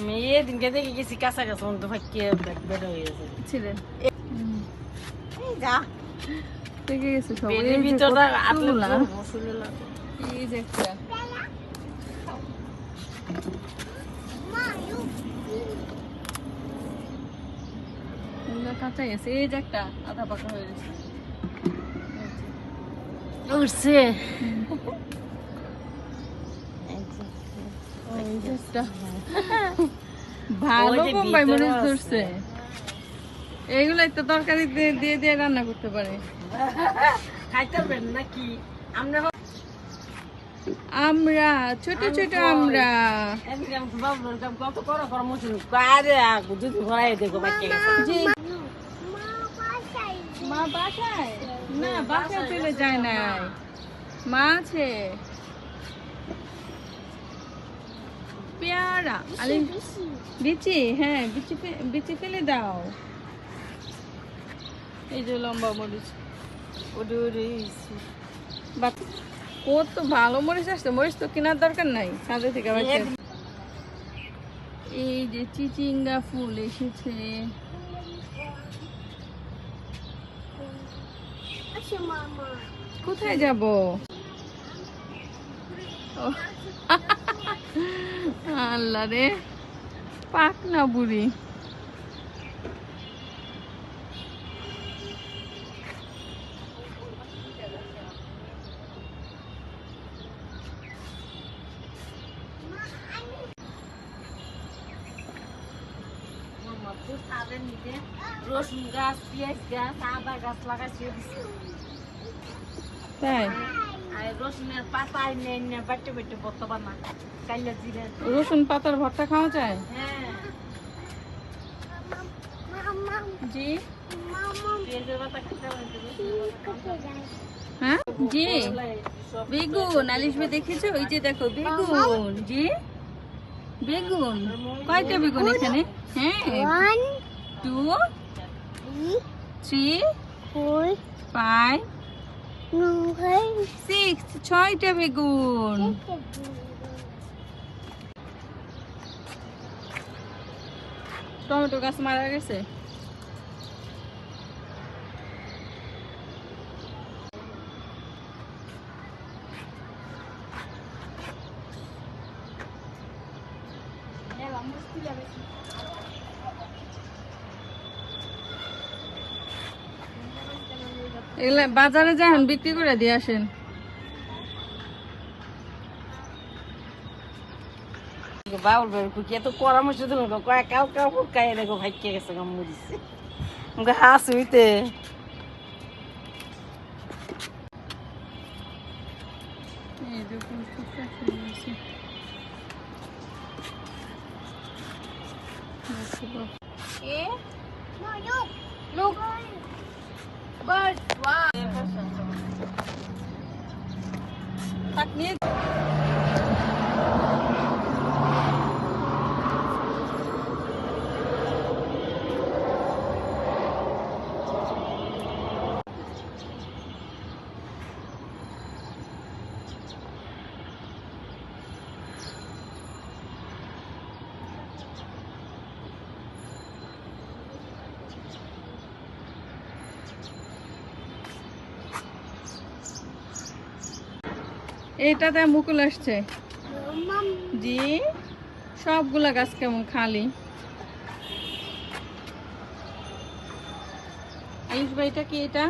মেয়ে দিনকে দেখে গেছি কাঁচা কাঁচা মতো ফাঁকিয়ে বের হয়ে গেছে ছিলেন এই যা দেখে গেছে সব বেরির ভিতরটা আটলা শুনে না এই যে একটা কাঁচা গেছে এই যে একটা আধা পাকা হয়ে গেছে উঠছে ভালো বোম্বাই মরিচ ধরছে এইগুলো একটা তরকারি দিয়ে দিয়ে রান্না করতে পারে খাইতে পারেন নাকি আমরা ছোট ছোট আমরা কত করো কর্মসূচি কারে দুধ ভরাই দেখো বাচ্চা গেছে মা বাসায় না বাসায় চলে যায় না মা আছে পেয়ারা আরে বিচি হ্যাঁ বিচি ফেলে দাও এই যে লম্বা মরিচ কত ভালো মরিচ আসছে মরিচ তো কেনার দরকার নাই ছাদে থেকে এই যে চিচিঙ্গা ফুল এসেছে কোথায় যাব আল্লাহ রে পাক না বুড়ি রসুন গাছ পেঁয়াজ গাছ আদা গাছ লাগাইছে তাই রসুনের পাতা এনে বাটে বাটে ভর্তা বানা কাইলা জিরা রসুন পাতার ভর্তা খাওয়া যায় হ্যাঁ জি পেঁয়াজের পাতা খেতে হ্যাঁ জি বেগুন আলিশ ভাই দেখেছো ওই যে দেখো বেগুন জি বেগুন কয়টা বেগুন এখানে হ্যাঁ 1 2 3 4 5 6 ছয়টা বেগুন টমেটো গাছ মারা গেছে এগুলা বাজারে যান বিক্রি করে দিয়ে আসেন বাউল বের কুকি এত পরামর্শ দিল কয়েক কাউ কাউ কাই দেখো ভাই কে গেছে গাম মুদিছে আমাকে হাস হইতে এই দেখুন Look. Bird. Wow. Taknik. এটাতে মুকুল আসছে জি সবগুলা গাছ কেমন খালি আয়ুষ ভাই এটা কি এটা